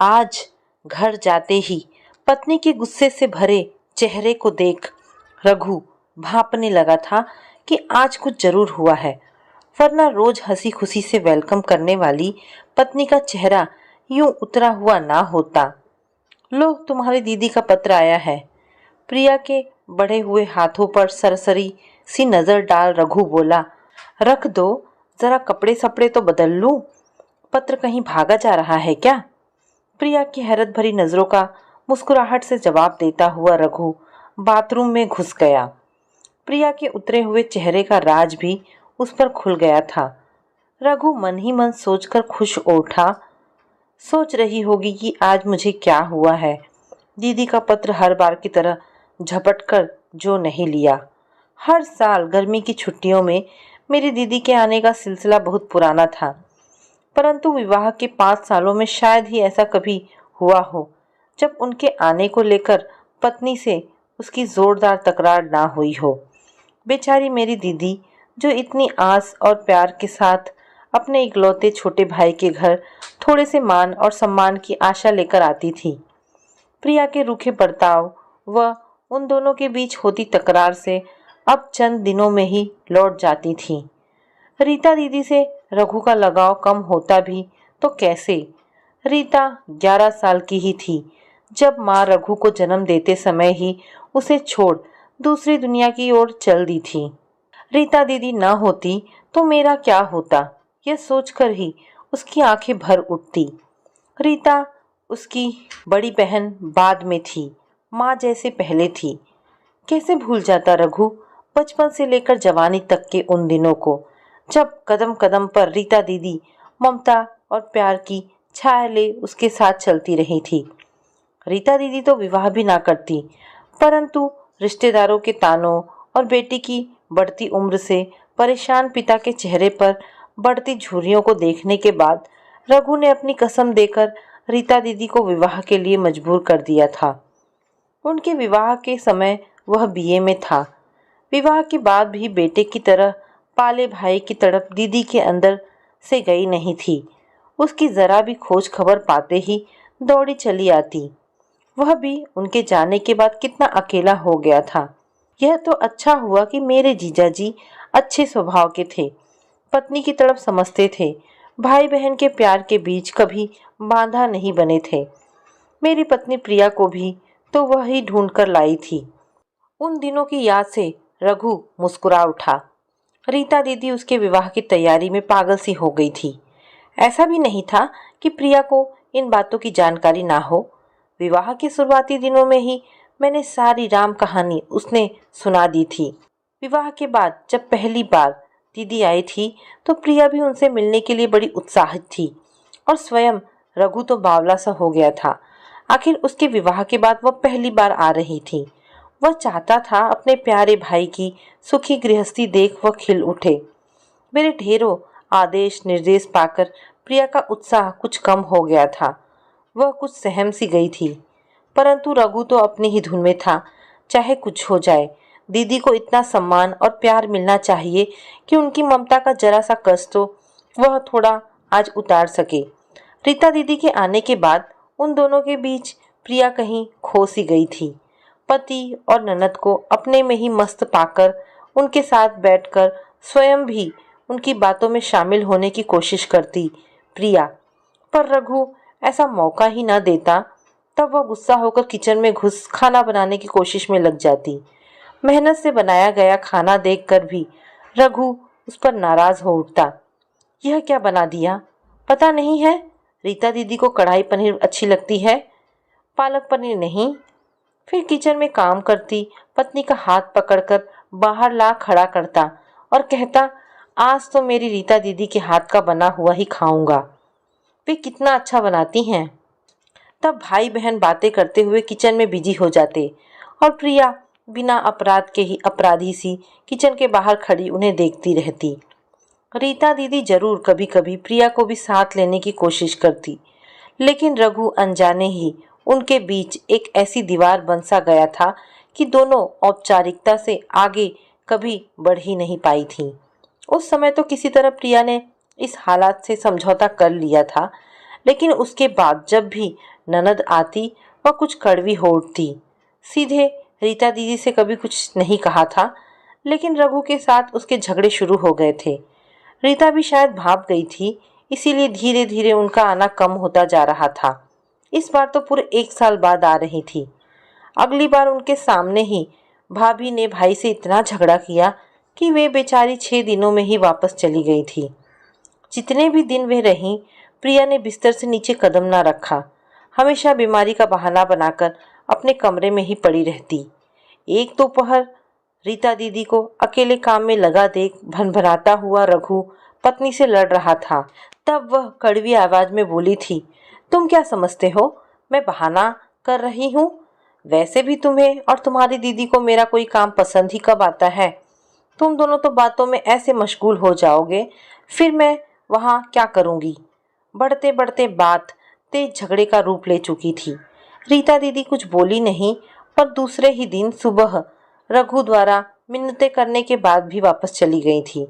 आज घर जाते ही पत्नी के गुस्से से भरे चेहरे को देख रघु भांपने लगा था कि आज कुछ जरूर हुआ है, वरना रोज हंसी खुशी से वेलकम करने वाली पत्नी का चेहरा यूं उतरा हुआ ना होता। लो, तुम्हारी दीदी का पत्र आया है। प्रिया के बढ़े हुए हाथों पर सरसरी सी नजर डाल रघु बोला, रख दो, जरा कपड़े सपड़े तो बदल लूं। पत्र कहीं भागा जा रहा है क्या? प्रिया की हैरत भरी नजरों का मुस्कुराहट से जवाब देता हुआ रघु बाथरूम में घुस गया। प्रिया के उतरे हुए चेहरे का राज भी उस पर खुल गया था। रघु मन ही मन सोचकर खुश उठा। सोच रही होगी कि आज मुझे क्या हुआ है। दीदी का पत्र हर बार की तरह झपट कर जो नहीं लिया। हर साल गर्मी की छुट्टियों में मेरी दीदी के आने का सिलसिला बहुत पुराना था, परंतु विवाह के 5 सालों में शायद ही ऐसा कभी हुआ हो जब उनके आने को लेकर पत्नी से उसकी जोरदार तकरार ना हुई हो। बेचारी मेरी दीदी, जो इतनी आस और प्यार के साथ अपने इकलौते छोटे भाई के घर थोड़े से मान और सम्मान की आशा लेकर आती थी। प्रिया के रूखे बर्ताव व उन दोनों के बीच होती तकरार से अब चंद दिनों में ही लौट जाती थी। रीता दीदी से रघु का लगाव कम होता भी तो कैसे। रीता 11 साल की ही थी जब माँ रघु को जन्म देते समय ही उसे छोड़ दूसरी दुनिया की ओर चल दी थी। रीता दीदी न होती तो मेरा क्या होता, यह सोचकर ही उसकी आंखें भर उठती। रीता उसकी बड़ी बहन बाद में थी, माँ जैसे पहले थी। कैसे भूल जाता रघु बचपन से लेकर जवानी तक के उन दिनों को, जब कदम कदम पर रीता दीदी ममता और प्यार की छाया ले उसके साथ चलती रही थी। रीता दीदी तो विवाह भी ना करती, परंतु रिश्तेदारों के तानों और बेटी की बढ़ती उम्र से परेशान पिता के चेहरे पर बढ़ती झुर्रियों को देखने के बाद रघु ने अपनी कसम देकर रीता दीदी को विवाह के लिए मजबूर कर दिया था। उनके विवाह के समय वह बीए में था। विवाह के बाद भी बेटे की तरह पाले भाई की तड़प दीदी के अंदर से गई नहीं थी। उसकी जरा भी खोज खबर पाते ही दौड़ी चली आती। वह भी उनके जाने के बाद कितना अकेला हो गया था। यह तो अच्छा हुआ कि मेरे जीजाजी अच्छे स्वभाव के थे, पत्नी की तड़प समझते थे, भाई बहन के प्यार के बीच कभी बांधा नहीं बने थे। मेरी पत्नी प्रिया को भी तो वह ही ढूंढ कर लाई थी। उन दिनों की याद से रघु मुस्कुरा उठा। रीता दीदी उसके विवाह की तैयारी में पागल सी हो गई थी। ऐसा भी नहीं था कि प्रिया को इन बातों की जानकारी ना हो। विवाह के शुरुआती दिनों में ही मैंने सारी राम कहानी उसने सुना दी थी। विवाह के बाद जब पहली बार दीदी आई थी तो प्रिया भी उनसे मिलने के लिए बड़ी उत्साहित थी, और स्वयं रघु तो बावला सा हो गया था। आखिर उसके विवाह के बाद वह पहली बार आ रही थी। वह चाहता था अपने प्यारे भाई की सुखी गृहस्थी देख वह खिल उठे। मेरे ढेरों आदेश निर्देश पाकर प्रिया का उत्साह कुछ कम हो गया था। वह कुछ सहम सी गई थी, परंतु रघु तो अपनी ही धुन में था। चाहे कुछ हो जाए, दीदी को इतना सम्मान और प्यार मिलना चाहिए कि उनकी ममता का जरा सा कष्ट तो वह थोड़ा आज उतार सके। रीता दीदी के आने के बाद उन दोनों के बीच प्रिया कहीं खो सी गई थी। पति और ननद को अपने में ही मस्त पाकर उनके साथ बैठकर स्वयं भी उनकी बातों में शामिल होने की कोशिश करती प्रिया, पर रघु ऐसा मौका ही न देता। तब वह गुस्सा होकर किचन में घुस खाना बनाने की कोशिश में लग जाती। मेहनत से बनाया गया खाना देखकर भी रघु उस पर नाराज हो उठता। यह क्या बना दिया, पता नहीं है। रीता दीदी को कढ़ाई पनीर अच्छी लगती है, पालक पनीर नहीं। फिर किचन में काम करती पत्नी का हाथ पकड़कर बाहर ला खड़ा करता और कहता, आज तो मेरी रीता दीदी के हाथ का बना हुआ ही खाऊंगा, वे कितना अच्छा बनाती हैं। तब भाई बहन बातें करते हुए किचन में बिजी हो जाते और प्रिया बिना अपराध के ही अपराधी सी किचन के बाहर खड़ी उन्हें देखती रहती। रीता दीदी जरूर कभी कभी प्रिया को भी साथ लेने की कोशिश करती, लेकिन रघु अनजाने ही उनके बीच एक ऐसी दीवार बन सा गया था कि दोनों औपचारिकता से आगे कभी बढ़ ही नहीं पाई थी। उस समय तो किसी तरह प्रिया ने इस हालात से समझौता कर लिया था, लेकिन उसके बाद जब भी ननद आती वह कुछ कड़वी होती। सीधे रीता दीदी से कभी कुछ नहीं कहा था, लेकिन रघु के साथ उसके झगड़े शुरू हो गए थे। रीता भी शायद भाप गई थी, इसीलिए धीरे धीरे उनका आना कम होता जा रहा था। इस बार तो पूरे 1 साल बाद आ रही थी। अगली बार उनके सामने ही भाभी ने भाई से इतना झगड़ा किया कि वे बेचारी 6 दिनों में ही वापस चली गई थी। जितने भी दिन वे रहीं, प्रिया ने बिस्तर से नीचे कदम ना रखा। हमेशा बीमारी का बहाना बनाकर अपने कमरे में ही पड़ी रहती। एक दोपहर रीता दीदी को अकेले काम में लगा देख भनभनाता हुआ रघु पत्नी से लड़ रहा था। तब वह कड़वी आवाज में बोली थी, तुम क्या समझते हो मैं बहाना कर रही हूँ? वैसे भी तुम्हें और तुम्हारी दीदी को मेरा कोई काम पसंद ही कब आता है? तुम दोनों तो बातों में ऐसे मशगूल हो जाओगे, फिर मैं वहाँ क्या करूँगी? बढ़ते बढ़ते बात तेज झगड़े का रूप ले चुकी थी। रीता दीदी कुछ बोली नहीं, पर दूसरे ही दिन सुबह रघु द्वारा मिन्नतें करने के बाद भी वापस चली गई थी।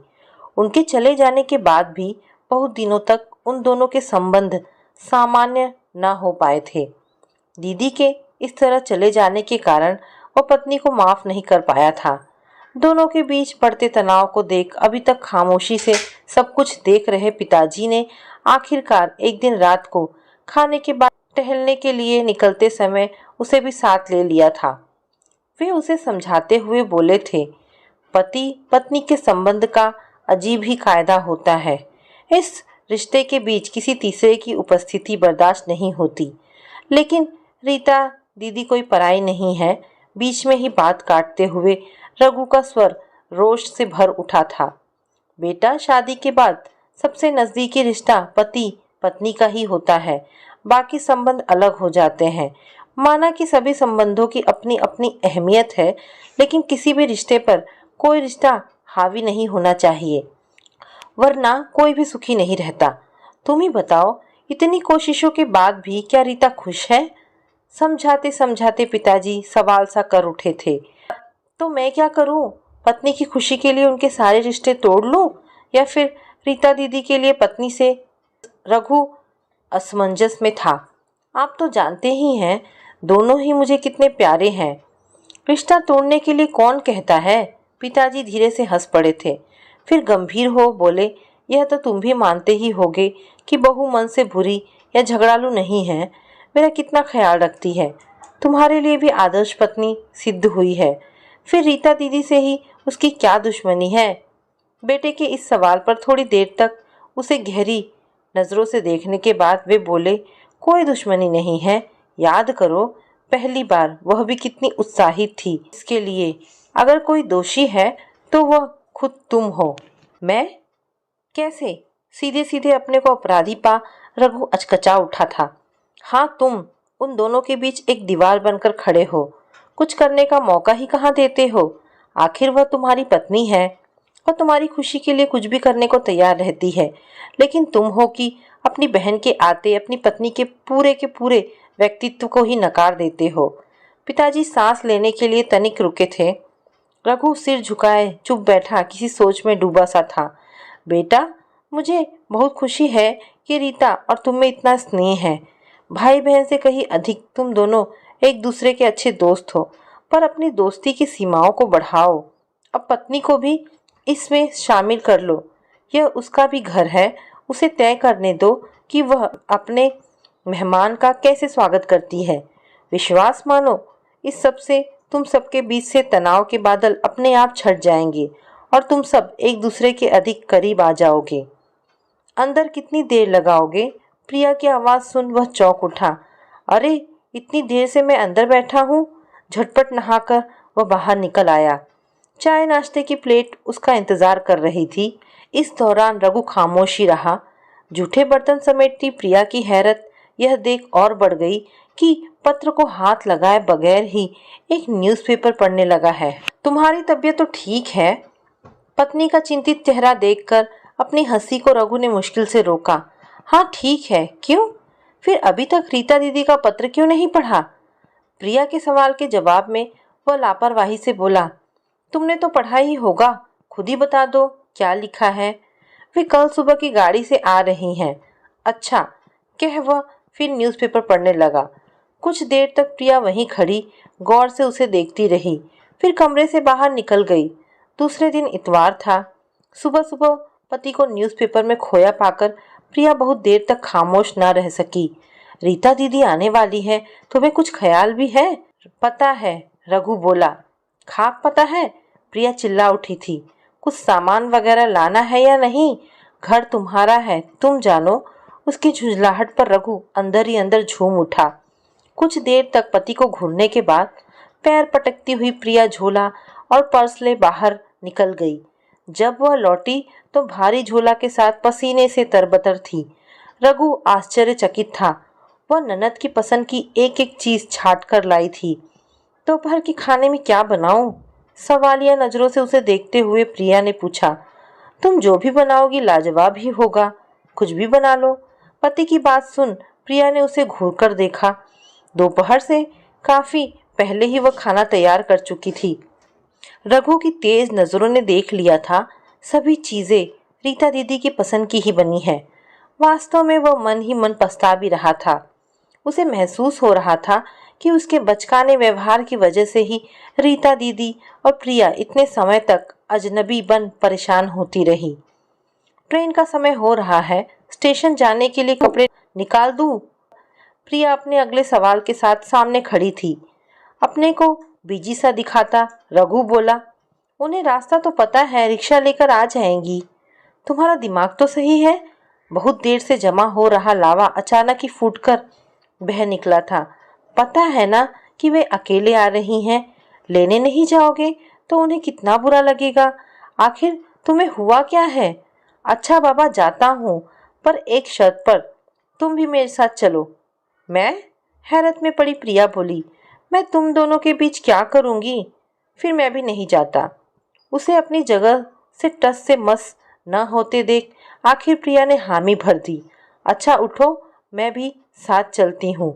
उनके चले जाने के बाद भी बहुत दिनों तक उन दोनों के संबंध सामान्य न हो पाए थे। दीदी के इस तरह चले जाने के कारण वह पत्नी को माफ नहीं कर पाया था। दोनों के बीच बढ़ते तनाव को देख अभी तक खामोशी से सब कुछ देख रहे पिताजी ने आखिरकार एक दिन रात को खाने के बाद टहलने के लिए निकलते समय उसे भी साथ ले लिया था। वे उसे समझाते हुए बोले थे, पति पत्नी के संबंध का अजीब ही कायदा होता है। इस रिश्ते के बीच किसी तीसरे की उपस्थिति बर्दाश्त नहीं होती। लेकिन रीता दीदी कोई पराई नहीं है। बीच में ही बात काटते हुए रघु का स्वर रोष से भर उठा था। बेटा, शादी के बाद सबसे नजदीकी रिश्ता पति पत्नी का ही होता है, बाकी संबंध अलग हो जाते हैं। माना कि सभी संबंधों की अपनी अपनी अहमियत है, लेकिन किसी भी रिश्ते पर कोई रिश्ता हावी नहीं होना चाहिए, वरना कोई भी सुखी नहीं रहता। तुम ही बताओ, इतनी कोशिशों के बाद भी क्या रीता खुश है? समझाते समझाते पिताजी सवाल सा कर उठे थे। तो मैं क्या करूं? पत्नी की खुशी के लिए उनके सारे रिश्ते तोड़ लूं, या फिर रीता दीदी के लिए पत्नी से? रघु असमंजस में था। आप तो जानते ही हैं, दोनों ही मुझे कितने प्यारे हैं। रिश्ता तोड़ने के लिए कौन कहता है? पिताजी धीरे से हंस पड़े थे। फिर गंभीर हो बोले, यह तो तुम भी मानते ही होगे कि बहू मन से बुरी या झगड़ालू नहीं है। मेरा कितना ख्याल रखती है, तुम्हारे लिए भी आदर्श पत्नी सिद्ध हुई है। फिर रीता दीदी से ही उसकी क्या दुश्मनी है? बेटे के इस सवाल पर थोड़ी देर तक उसे गहरी नजरों से देखने के बाद वे बोले, कोई दुश्मनी नहीं है। याद करो, पहली बार वह भी कितनी उत्साहित थी इसके लिए। अगर कोई दोषी है तो वह खुद तुम हो। मैं? कैसे? सीधे सीधे अपने को अपराधी पा रघु अचकचा उठा था। हाँ, तुम उन दोनों के बीच एक दीवार बनकर खड़े हो। कुछ करने का मौका ही कहाँ देते हो? आखिर वह तुम्हारी पत्नी है और तुम्हारी खुशी के लिए कुछ भी करने को तैयार रहती है, लेकिन तुम हो कि अपनी बहन के आते अपनी पत्नी के पूरे व्यक्तित्व को ही नकार देते हो। पिताजी सांस लेने के लिए तनिक रुके थे। रघु सिर झुकाए चुप बैठा किसी सोच में डूबा सा था। बेटा, मुझे बहुत खुशी है कि रीता और तुम में इतना स्नेह है। भाई बहन से कहीं अधिक तुम दोनों एक दूसरे के अच्छे दोस्त हो, पर अपनी दोस्ती की सीमाओं को बढ़ाओ। अब पत्नी को भी इसमें शामिल कर लो। यह उसका भी घर है, उसे तय करने दो कि वह अपने मेहमान का कैसे स्वागत करती है। विश्वास मानो, इस सब से तुम सबके बीच से तनाव के बादल अपने आप छट जाएंगे और तुम सब एक दूसरे के अधिक करीब आ जाओगे। अंदर कितनी देर लगाओगे? प्रिया की आवाज़ सुन वह चौंक उठा। अरे, इतनी देर से मैं अंदर बैठा हूँ। झटपट नहाकर वह बाहर निकल आया। चाय नाश्ते की प्लेट उसका इंतजार कर रही थी। इस दौरान रघु खामोश ही रहा। जूठे बर्तन समेटती प्रिया की हैरत यह देख और बढ़ गई कि पत्र को हाथ लगाए बगैर ही एक न्यूज़पेपर पढ़ने लगा है। तुम्हारी तबीयत तो ठीक है? पत्नी का चिंतित चेहरा देखकर अपनी हंसी को रघु ने मुश्किल से रोका। हाँ, ठीक है। क्यों? फिर अभी तक रीता दीदी का पत्र क्यों नहीं पढ़ा? प्रिया के सवाल के जवाब में वह लापरवाही से बोला, तुमने तो पढ़ा ही होगा, खुद ही बता दो क्या लिखा है। वे कल सुबह की गाड़ी से आ रही हैं। अच्छा, कह वह फिर न्यूज़पेपर पढ़ने लगा। कुछ देर तक प्रिया वहीं खड़ी गौर से उसे देखती रही, फिर कमरे से बाहर निकल गई। दूसरे दिन इतवार था। सुबह सुबह पति को न्यूज़पेपर में खोया पाकर प्रिया बहुत देर तक खामोश न रह सकी। रीता दीदी आने वाली है, तुम्हें कुछ ख्याल भी है? पता है, रघु बोला। खाक पता है? प्रिया चिल्ला उठी थी। कुछ सामान वगैरह लाना है या नहीं? घर तुम्हारा है, तुम जानो। उसकी झुंझलाहट पर रघु अंदर ही अंदर झूम उठा। कुछ देर तक पति को घूरने के बाद पैर पटकती हुई प्रिया झोला और पर्स ले बाहर निकल गई। जब वह लौटी तो भारी झोला के साथ पसीने से तरबतर थी। रघु आश्चर्यचकित था। वह ननद की पसंद की एक एक चीज छाट कर लाई थी। दोपहर के खाने में क्या बनाऊं? सवालिया नजरों से उसे देखते हुए प्रिया ने पूछा। तुम जो भी बनाओगी लाजवाब ही होगा, कुछ भी बना लो। पति की बात सुन प्रिया ने उसे घूरकर देखा। दोपहर से काफी पहले ही वह खाना तैयार कर चुकी थी। रघु की तेज नजरों ने देख लिया था, सभी चीजें रीता दीदी की पसंद की ही बनी है। वास्तव में वह मन ही मन पछता भी रहा था। उसे महसूस हो रहा था कि उसके बचकाने व्यवहार की वजह से ही रीता दीदी और प्रिया इतने समय तक अजनबी बन परेशान होती रही। ट्रेन का समय हो रहा है, स्टेशन जाने के लिए कपड़े निकाल दूं? प्रिया अपने अगले सवाल के साथ सामने खड़ी थी। अपने को बिजी सा दिखाता रघु बोला। उन्हें रास्ता तो पता है, रिक्शा लेकर आ जाएंगी। तुम्हारा दिमाग तो सही है। बहुत देर से जमा हो रहा लावा अचानक ही फूटकर बह निकला था। पता है ना कि वे अकेले आ रही हैं। लेने नहीं जाओगे तो उन्हें कितना बुरा लगेगा। आखिर तुम्हें हुआ क्या है? अच्छा बाबा, जाता हूँ, पर एक शर्त पर, तुम भी मेरे साथ चलो। मैं? हैरत में पड़ी प्रिया बोली। मैं तुम दोनों के बीच क्या करूंगी? फिर मैं भी नहीं जाता। उसे अपनी जगह से टस से मस न होते देख आखिर प्रिया ने हामी भर दी। अच्छा उठो, मैं भी साथ चलती हूँ।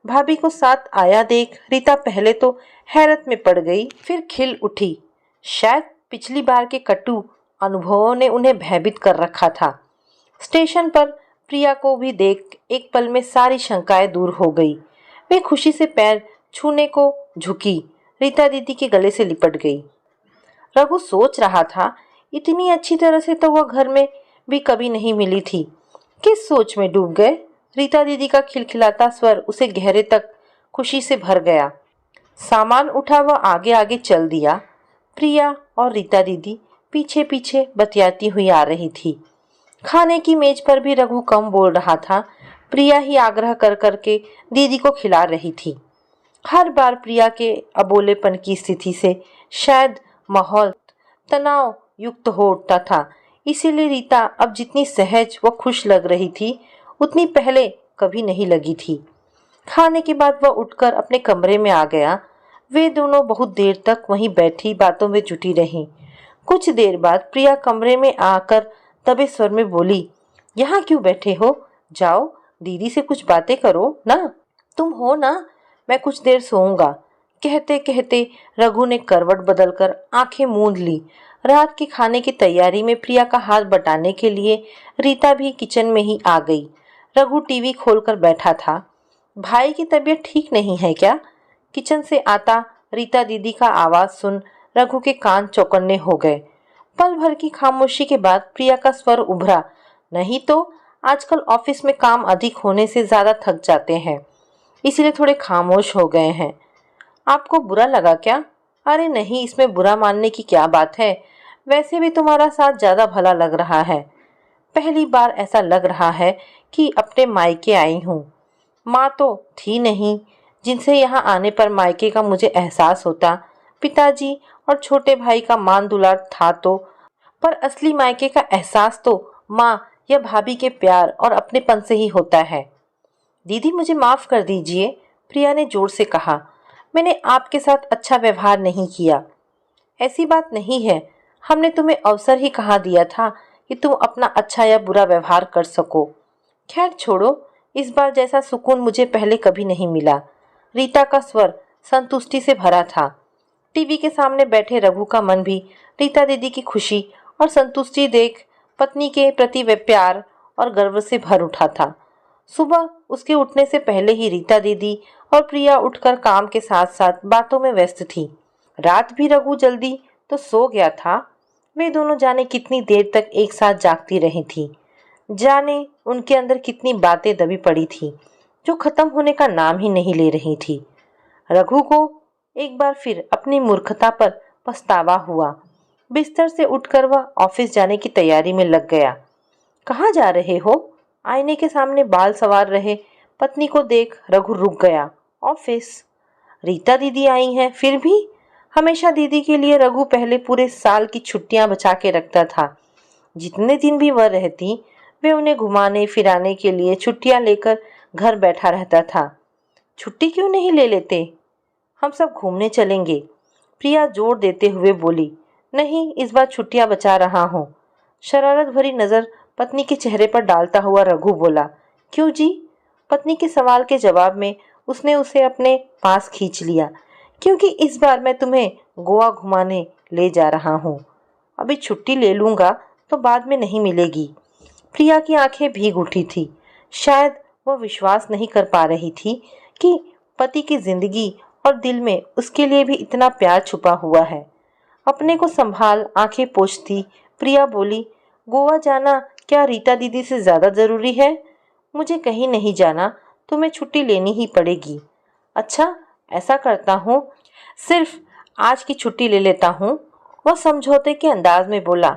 भाभी को साथ आया देख रीता पहले तो हैरत में पड़ गई, फिर खिल उठी। शायद पिछली बार के कटु अनुभवों ने उन्हें भयभीत कर रखा था। स्टेशन पर प्रिया को भी देख एक पल में सारी शंकाएं दूर हो गई। वे खुशी से पैर छूने को झुकी, रीता दीदी के गले से लिपट गई। रघु सोच रहा था, इतनी अच्छी तरह से तो वह घर में भी कभी नहीं मिली थी। किस सोच में डूब गए? रीता दीदी का खिलखिलाता स्वर उसे गहरे तक खुशी से भर गया। सामान उठा वह आगे आगे चल दिया। प्रिया और रीता दीदी पीछे पीछे बतियाती हुई आ रही थी। खाने की मेज पर भी रघु कम बोल रहा था। प्रिया ही आग्रह कर करके दीदी को खिला रही थी। हर बार प्रिया के अबोलेपन की स्थिति से शायद माहौल तनाव युक्त हो उठता था। इसीलिए रीता अब जितनी सहज व खुश लग रही थी उतनी पहले कभी नहीं लगी थी। खाने के बाद वह उठकर अपने कमरे में आ गया। वे दोनों बहुत देर तक वहीं बैठी बातों में जुटी रहीं। कुछ देर बाद प्रिया कमरे में आकर दबे स्वर में बोली, यहाँ क्यों बैठे हो? जाओ दीदी से कुछ बातें करो ना। तुम हो ना, मैं कुछ देर सोऊंगा। कहते कहते रघु ने करवट बदलकर आंखें मूंद ली। रात के खाने की तैयारी में प्रिया का हाथ बटाने के लिए रीता भी किचन में ही आ गई। रघु टीवी खोलकर बैठा था। भाई की तबीयत ठीक नहीं है क्या? किचन से आता रीता दीदी का आवाज सुन रघु के कान चौकन्ने हो गए। पल भर की खामोशी के बाद प्रिया का स्वर उभरा, नहीं तो आजकल ऑफिस में काम अधिक होने से ज्यादा थक जाते हैं, इसलिए थोड़े खामोश हो गए हैं। आपको बुरा लगा क्या? अरे नहीं, इसमें बुरा मानने की क्या बात है। वैसे भी तुम्हारा साथ ज्यादा भला लग रहा है। पहली बार ऐसा लग रहा है कि अपने मायके आई हूँ। माँ तो थी नहीं जिनसे यहाँ आने पर मायके का मुझे एहसास होता। पिताजी और छोटे भाई का मान दुलार था तो, पर असली मायके का एहसास तो माँ या भाभी के प्यार और अपनेपन से ही होता है। दीदी मुझे माफ कर दीजिए, प्रिया ने जोर से कहा। मैंने आपके साथ अच्छा व्यवहार नहीं किया। ऐसी बात नहीं है, हमने तुम्हें अवसर ही कहाँ दिया था कि तुम अपना अच्छा या बुरा व्यवहार कर सको। खैर छोड़ो, इस बार जैसा सुकून मुझे पहले कभी नहीं मिला। रीता का स्वर संतुष्टि से भरा था। टीवी के सामने बैठे रघु का मन भी रीता दीदी की खुशी और संतुष्टि देख पत्नी के प्रति वे प्यार और गर्व से भर उठा था। सुबह उसके उठने से पहले ही रीता दीदी और प्रिया उठकर काम के साथ साथ बातों में व्यस्त थी। रात भी रघु जल्दी तो सो गया था। वे दोनों जाने कितनी देर तक एक साथ जागती रही थी। जाने उनके अंदर कितनी बातें दबी पड़ी थी जो खत्म होने का नाम ही नहीं ले रही थी। रघु को एक बार फिर अपनी मूर्खता पर पछतावा हुआ। बिस्तर से उठकर वह ऑफिस जाने की तैयारी में लग गया। कहाँ जा रहे हो? आईने के सामने बाल संवार रहे पत्नी को देख रघु रुक गया। ऑफिस? रीता दीदी आई हैं फिर भी? हमेशा दीदी के लिए रघु पहले पूरे साल की छुट्टियां बचा के रखता था। जितने दिन भी वह रहती वे उन्हें घुमाने फिराने के लिए छुट्टियां लेकर घर बैठा रहता था। छुट्टी क्यों नहीं ले लेते? हम सब घूमने चलेंगे, प्रिया जोर देते हुए बोली। नहीं, इस बार छुट्टियां बचा रहा हूँ। शरारत भरी नजर पत्नी के चेहरे पर डालता हुआ रघु बोला। क्यों जी? पत्नी के सवाल के जवाब में उसने उसे अपने पास खींच लिया। क्योंकि इस बार मैं तुम्हें गोवा घुमाने ले जा रहा हूँ। अभी छुट्टी ले लूंगा तो बाद में नहीं मिलेगी। प्रिया की आंखें भीग उठी थी। शायद वह विश्वास नहीं कर पा रही थी कि पति की जिंदगी और दिल में उसके लिए भी इतना प्यार छुपा हुआ है। अपने को संभाल आंखें पोंछती प्रिया बोली, गोवा जाना क्या रीता दीदी से ज्यादा जरूरी है? मुझे कहीं नहीं जाना, तुम्हें छुट्टी लेनी ही पड़ेगी। अच्छा, ऐसा करता हूँ, सिर्फ आज की छुट्टी ले लेता हूँ, वह समझौते के अंदाज में बोला।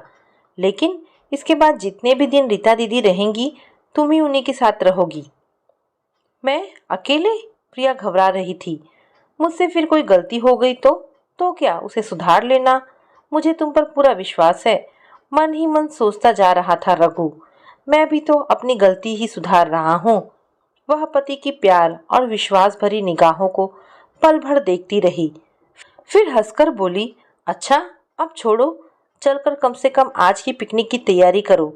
लेकिन इसके बाद जितने भी दिन रीता दीदी रहेंगी तुम ही उन्हीं के साथ रहोगी। मैं अकेले? प्रिया घबरा रही थी। मुझसे फिर कोई गलती हो गई तो क्या, उसे सुधार लेना। मुझे तुम पर पूरा विश्वास है, मन ही मन सोचता जा रहा था रघु। मैं भी तो अपनी गलती ही सुधार रहा हूँ। वह पति की प्यार और विश्वास भरी निगाहों को पल भर देखती रही, फिर हंसकर बोली, अच्छा अब छोड़ो, चलकर कम से कम आज की पिकनिक की तैयारी करो।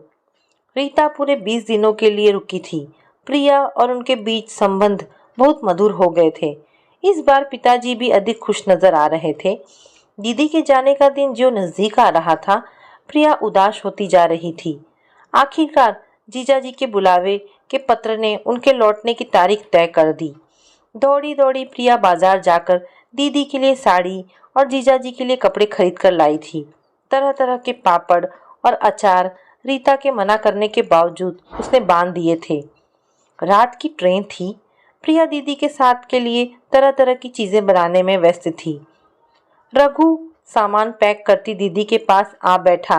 रीता पूरे 20 दिनों के लिए रुकी थी। प्रिया और उनके बीच संबंध बहुत मधुर हो गए थे। इस बार पिताजी भी अधिक खुश नजर आ रहे थे। दीदी के जाने का दिन जो नजदीक आ रहा था, प्रिया उदास होती जा रही थी। आखिरकार जीजाजी के बुलावे के पत्र ने उनके लौटने की तारीख तय कर दी। दौड़ी दौड़ी प्रिया बाजार जाकर दीदी के लिए साड़ी और जीजाजी के लिए कपड़े खरीद कर लाई थी। तरह तरह के पापड़ और अचार रीता के मना करने के बावजूद उसने बांध दिए थे। रात की ट्रेन थी। प्रिया दीदी के साथ के लिए तरह तरह की चीजें बनाने में व्यस्त थी। रघु सामान पैक करती दीदी के पास आ बैठा।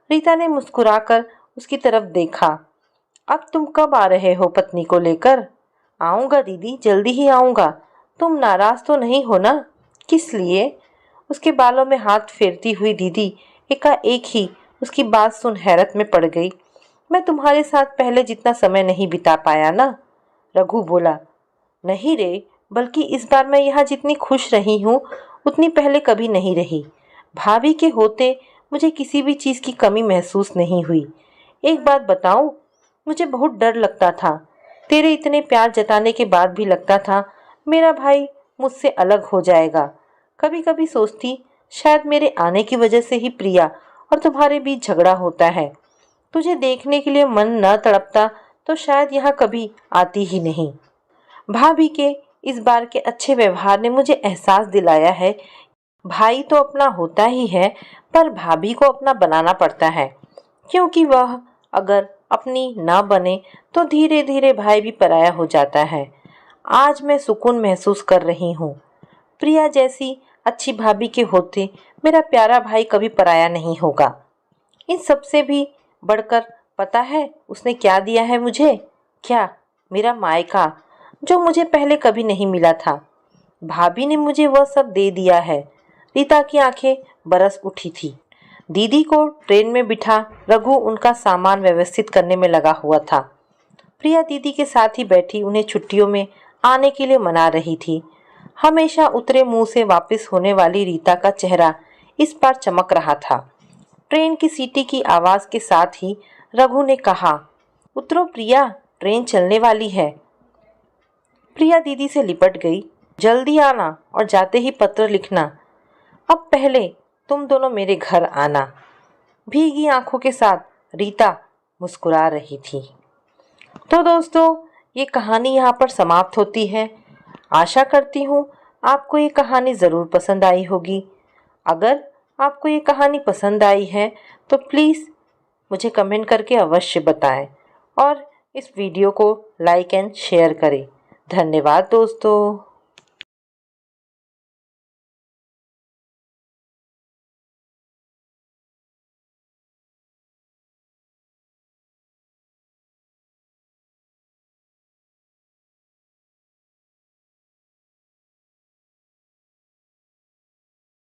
रीता ने मुस्कुराकर उसकी तरफ देखा। अब तुम कब आ रहे हो पत्नी को लेकर? आऊंगा दीदी, जल्दी ही आऊंगा। तुम नाराज तो नहीं हो ना? किस लिए? उसके बालों में हाथ फेरती हुई दीदी एकाएक ही उसकी बात सुन हैरत में पड़ गई। मैं तुम्हारे साथ पहले जितना समय नहीं बिता पाया ना? रघु बोला। नहीं रे, बल्कि इस बार मैं यहाँ जितनी खुश रही हूँ उतनी पहले कभी नहीं रही। भाभी के होते मुझे किसी भी चीज़ की कमी महसूस नहीं हुई। एक बात बताऊं, मुझे बहुत डर लगता था। तेरे इतने प्यार जताने के बाद भी लगता था मेरा भाई मुझसे अलग हो जाएगा। कभी कभी सोचती शायद मेरे आने की वजह से ही प्रिया और तुम्हारे बीच झगड़ा होता है। तुझे देखने के लिए मन न तड़पता तो शायद यहाँ कभी आती ही नहीं। भाभी के इस बार के अच्छे व्यवहार ने मुझे एहसास दिलाया है, भाई तो अपना होता ही है पर भाभी को अपना बनाना पड़ता है, क्योंकि वह अगर अपनी ना बने तो धीरे धीरे भाई भी पराया हो जाता है। आज मैं सुकून महसूस कर रही हूँ। प्रिया जैसी अच्छी भाभी के होते मेरा प्यारा भाई कभी पराया नहीं होगा। इन सबसे भी बढ़कर पता है उसने क्या दिया है मुझे? क्या? मेरा मायका, जो मुझे पहले कभी नहीं मिला था। भाभी ने मुझे वह सब दे दिया है। रीता की आंखें बरस उठी थी। दीदी को ट्रेन में बिठा रघु उनका सामान व्यवस्थित करने में लगा हुआ था। प्रिया दीदी के साथ ही बैठी उन्हें छुट्टियों में आने के लिए मना रही थी। हमेशा उतरे मुंह से वापस होने वाली रीता का चेहरा इस बार चमक रहा था। ट्रेन की सीटी की आवाज के साथ ही रघु ने कहा, उतरो प्रिया, ट्रेन चलने वाली है। प्रिया दीदी से लिपट गई। जल्दी आना और जाते ही पत्र लिखना। अब पहले तुम दोनों मेरे घर आना। भीगी आंखों के साथ रीता मुस्कुरा रही थी। तो दोस्तों, ये कहानी यहाँ पर समाप्त होती है। आशा करती हूँ आपको ये कहानी ज़रूर पसंद आई होगी। अगर आपको ये कहानी पसंद आई है तो प्लीज़ मुझे कमेंट करके अवश्य बताएं और इस वीडियो को लाइक एंड शेयर करें। धन्यवाद दोस्तों।